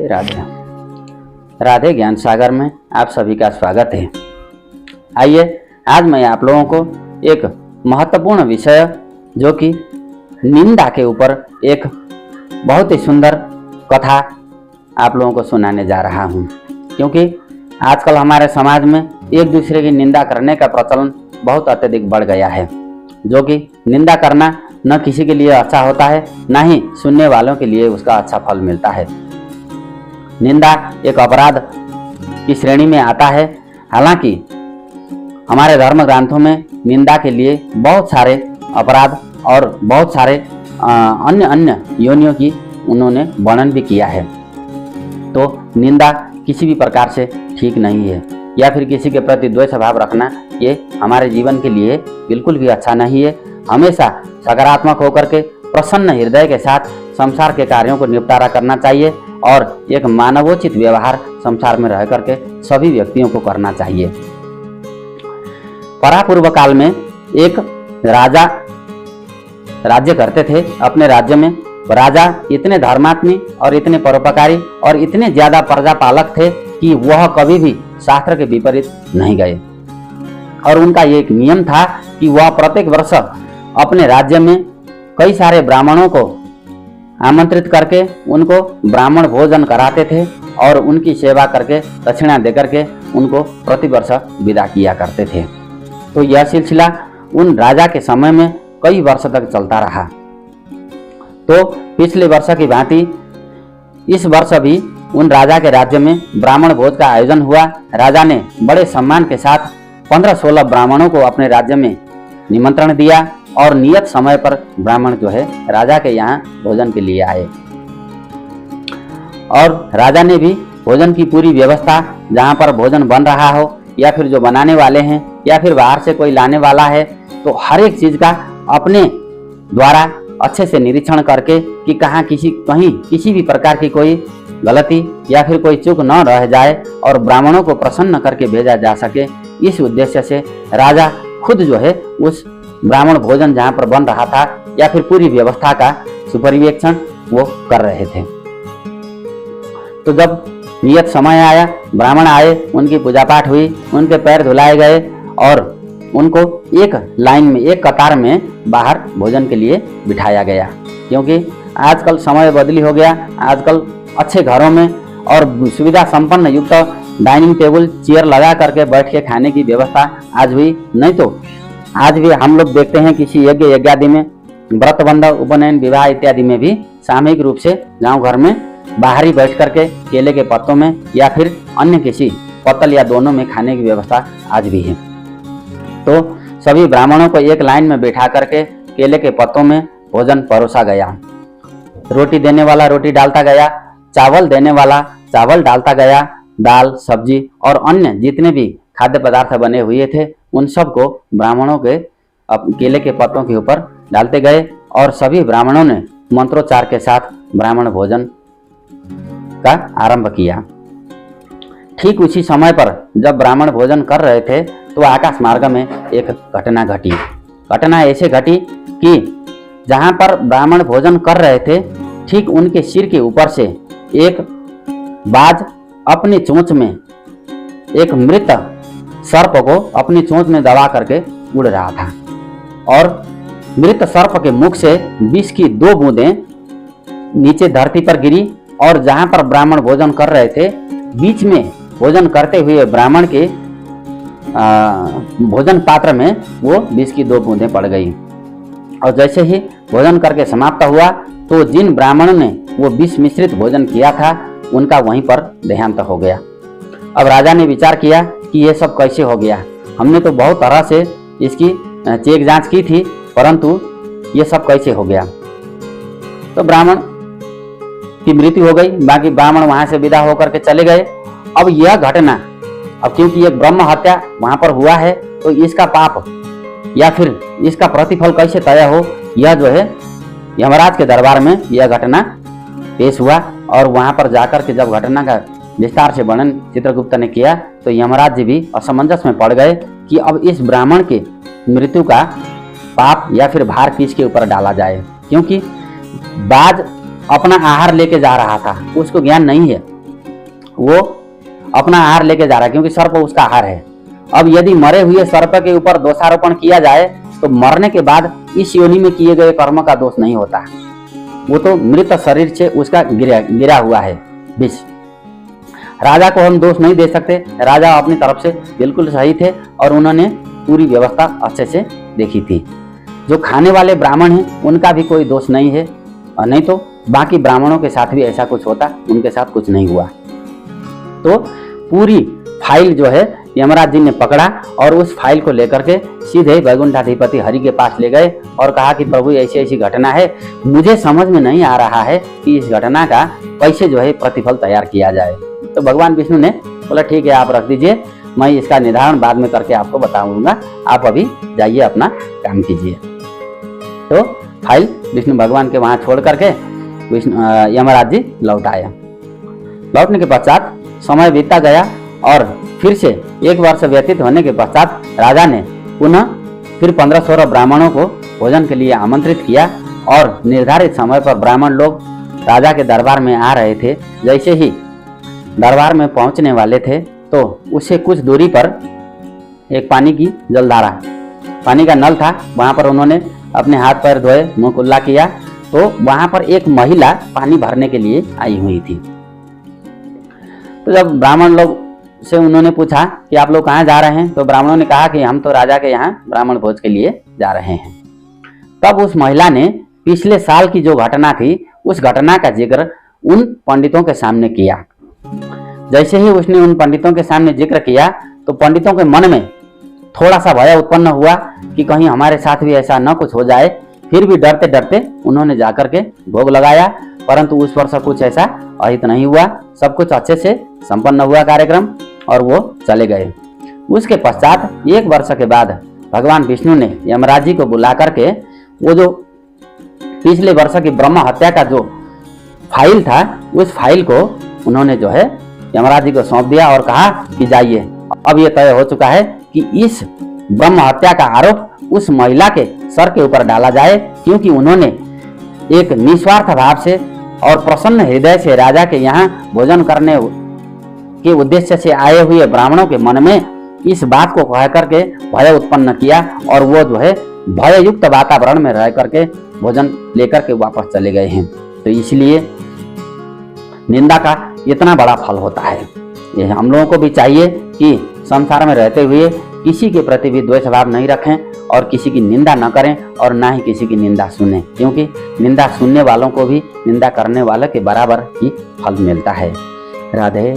राधे राधे। राधे ज्ञान सागर में आप सभी का स्वागत है। आइए आज मैं आप लोगों को एक महत्वपूर्ण विषय जो कि निंदा के ऊपर एक बहुत ही सुंदर कथा आप लोगों को सुनाने जा रहा हूँ, क्योंकि आजकल हमारे समाज में एक दूसरे की निंदा करने का प्रचलन बहुत अत्यधिक बढ़ गया है, जो कि निंदा करना न किसी के लिए अच्छा होता है, न ही सुनने वालों के लिए उसका अच्छा फल मिलता है। निंदा एक अपराध की श्रेणी में आता है। हालांकि हमारे धर्म ग्रंथों में निंदा के लिए बहुत सारे अपराध और बहुत सारे अन्य योनियों की उन्होंने वर्णन भी किया है। तो निंदा किसी भी प्रकार से ठीक नहीं है, या फिर किसी के प्रति द्वेष भाव रखना ये हमारे जीवन के लिए बिल्कुल भी अच्छा नहीं है। हमेशा सकारात्मक होकर के प्रसन्न हृदय के साथ संसार के कार्यों को निपटारा करना चाहिए और एक मानवोचित व्यवहार संसार में रह करके सभी व्यक्तियों को करना चाहिए। परापूर्व काल में एक राजा राज्य करते थे। अपने राज्य में राजा इतने धर्मात्मी और इतने परोपकारी और इतने ज्यादा प्रजापालक थे कि वह कभी भी शास्त्र के विपरीत नहीं गए, और उनका ये एक नियम था कि वह प्रत्येक वर्ष अपने राज्य में कई सारे ब्राह्मणों को आमंत्रित करके उनको ब्राह्मण भोजन कराते थे और उनकी सेवा करके दक्षिणा देकर के उनको प्रतिवर्ष विदा किया करते थे। तो यह सिलसिला उन राजा के समय में कई वर्ष तक चलता रहा। तो पिछले वर्ष की भांति इस वर्ष भी उन राजा के राज्य में ब्राह्मण भोज का आयोजन हुआ। राजा ने बड़े सम्मान के साथ 15-16 ब्राह्मणों को अपने राज्य में निमंत्रण दिया और नियत समय पर ब्राह्मण जो है राजा के यहाँ भोजन के लिए आए, और राजा ने भी भोजन की पूरी व्यवस्था, जहाँ पर भोजन बन रहा हो या फिर जो बनाने वाले हैं या फिर बाहर से कोई लाने वाला है, तो हर एक चीज का अपने द्वारा अच्छे से निरीक्षण करके कि कहीं किसी भी प्रकार की कोई गलती या फिर कोई चूक न रह जाए और ब्राह्मणों को प्रसन्न करके भेजा जा सके, इस उद्देश्य से राजा खुद जो है उस ब्राह्मण भोजन जहाँ पर बन रहा था या फिर पूरी व्यवस्था का सुपरिवेक्षण वो कर रहे थे। तो जब नियत समय आया, ब्राह्मण आए, उनकी पूजा पाठ हुई, उनके पैर धुलाए गए और उनको एक लाइन में, एक कतार में बाहर भोजन के लिए बिठाया गया। क्योंकि आजकल समय बदली हो गया, आजकल अच्छे घरों में और सुविधा संपन्न युक्त डाइनिंग टेबल, चेयर लगा करके बैठ के खाने की व्यवस्था आज हुई। नहीं तो आज भी हम लोग देखते हैं किसी यज्ञ यज्ञादि में, व्रत बंधन, उपनयन, विवाह इत्यादि में भी सामूहिक रूप से गांव घर में बाहर ही बैठ करके केले के पत्तों में या फिर अन्य किसी पत्तल या दोनों में खाने की व्यवस्था आज भी है। तो सभी ब्राह्मणों को एक लाइन में बैठा करके केले के पत्तों में भोजन परोसा गया। रोटी देने वाला रोटी डालता गया, चावल देने वाला चावल डालता गया, दाल, सब्जी और अन्य जितने भी खाद्य पदार्थ बने हुए थे उन सबको ब्राह्मणों के केले के पत्तों के ऊपर डालते गए और सभी ब्राह्मणों ने मंत्रोच्चार के साथ ब्राह्मण भोजन का आरंभ किया। ठीक उसी समय पर जब ब्राह्मण भोजन कर रहे थे तो आकाश मार्ग में एक घटना घटी। घटना ऐसे घटी कि जहां पर ब्राह्मण भोजन कर रहे थे, ठीक उनके सिर के ऊपर से एक बाज अपनी चोंच में एक मृत सर्प को अपनी चोंच में दबा करके उड़ रहा था, और मृत सर्प के मुख से विष की 2 बूंदें नीचे धरती पर गिरी, और जहां पर ब्राह्मण भोजन कर रहे थे बीच में भोजन करते हुए ब्राह्मण के भोजन पात्र में वो विष की 2 बूंदें पड़ गई। और जैसे ही भोजन करके समाप्त हुआ तो जिन ब्राह्मणों ने वो विष मिश्रित भोजन किया था उनका वहीं पर देहांत हो गया। अब राजा ने विचार किया कि ये सब कैसे हो गया, हमने तो बहुत तरह से इसकी चेक जांच की थी, परंतु ये सब कैसे हो गया। तो ब्राह्मण की मृत्यु हो गई, बाकी ब्राह्मण वहां से विदा होकर के चले गए। अब यह घटना, अब क्योंकि एक ब्रह्म हत्या वहां पर हुआ है, तो इसका पाप या फिर इसका प्रतिफल कैसे तय हो, यह जो है यमराज के दरबार में यह घटना पेश हुआ। और वहां पर जाकर के जब घटना का विस्तार से वर्णन चित्रगुप्त ने किया तो यमराज जी भी असमंजस में पड़ गए कि अब इस ब्राह्मण के मृत्यु का पाप या फिर भार किसके ऊपर डाला जाए, क्योंकि बाज अपना आहार लेके जा रहा था, उसको ज्ञान नहीं है वो अपना आहार लेके जा रहा है, क्योंकि सर्प उसका आहार है। अब यदि मरे हुए सर्प के ऊपर दोषारोपण किया जाए तो मरने के बाद इस योनि में किए गए कर्म का दोष नहीं होता, वो तो मृत शरीर से उसका गिरा हुआ है विष। राजा को हम दोष नहीं दे सकते, राजा अपनी तरफ से बिल्कुल सही थे और उन्होंने पूरी व्यवस्था अच्छे से देखी थी। जो खाने वाले ब्राह्मण हैं उनका भी कोई दोष नहीं है, और नहीं तो बाकी ब्राह्मणों के साथ भी ऐसा कुछ होता, उनके साथ कुछ नहीं हुआ। तो पूरी फाइल जो है यमराज जी ने पकड़ा और उस फाइल को लेकर के सीधे वैकुंठाधिपति हरि के पास ले गए और कहा कि प्रभु ऐसी ऐसी घटना है, मुझे समझ में नहीं आ रहा है कि इस घटना का कैसे जो है प्रतिफल तैयार किया जाए। तो भगवान विष्णु ने बोला ठीक है आप रख दीजिए, मैं इसका निर्धारण बाद में करके आपको बताऊंगा, आप अभी जाइए अपना काम कीजिए। तो फाइल विष्णु भगवान के वहां छोड़ करके यमराज जी लौट आए। लौटने के पश्चात समय बीतता गया और फिर से 1 वर्ष व्यतीत होने के पश्चात राजा ने पुनः फिर 15-16 ब्राह्मणों को भोजन के लिए आमंत्रित किया और निर्धारित समय पर ब्राह्मण लोग राजा के दरबार में आ रहे थे। जैसे ही दरबार में पहुंचने वाले थे तो उससे कुछ दूरी पर एक पानी की जलधारा, पानी का नल था, वहां पर उन्होंने अपने हाथ पैर धोए, मुंह कुल्ला किया, तो वहां पर एक महिला पानी भरने के लिए आई हुई थी। तो जब ब्राह्मण लोग से उन्होंने पूछा कि आप लोग कहाँ जा रहे हैं, तो ब्राह्मणों ने कहा कि हम तो राजा के यहाँ ब्राह्मण भोज के लिए जा रहे हैं। तब उस महिला ने पिछले साल की जो घटना थी उस घटना का जिक्र उन पंडितों के सामने किया। जैसे ही उसने उन पंडितों के सामने जिक्र किया तो पंडितों के मन में थोड़ा सा भय उत्पन्न हुआ कि कहीं हमारे साथ भी ऐसा न कुछ हो जाए। फिर भी डरते डरते उन्होंने जाकर के भोग लगाया, परंतु उस वर्ष कुछ ऐसा अहित नहीं हुआ, सब कुछ अच्छे से संपन्न हुआ कार्यक्रम और वो चले गए। उसके पश्चात 1 वर्ष के बाद भगवान विष्णु ने यमराज जी को बुला करके वो जो पिछले वर्ष की ब्रह्म हत्या का जो फाइल था उस फाइल को उन्होंने जो है यमराज जी को सौंप दिया और कहा कि जाइए, अब ये तय हो चुका है कि इस ब्रह्म हत्या का आरोप उस महिला के सर के ऊपर डाला जाए, क्योंकि उन्होंने एक निस्वार्थ भाव से और प्रसन्न हृदय से राजा के यहाँ भोजन करने के उद्देश्य से आए हुए ब्राह्मणों के मन में इस बात को कह करके भय उत्पन्न किया और वो जो है भययुक्त वातावरण में रह करके भोजन लेकर के वापस चले गए हैं। तो इसलिए निंदा का इतना बड़ा फल होता है। ये हम लोगों को भी चाहिए कि संसार में रहते हुए किसी के प्रति भी द्वेष भाव नहीं रखें और किसी की निंदा न करें और ना ही किसी की निंदा सुनें, क्योंकि निंदा सुनने वालों को भी निंदा करने वाले के बराबर ही फल मिलता है। राधे।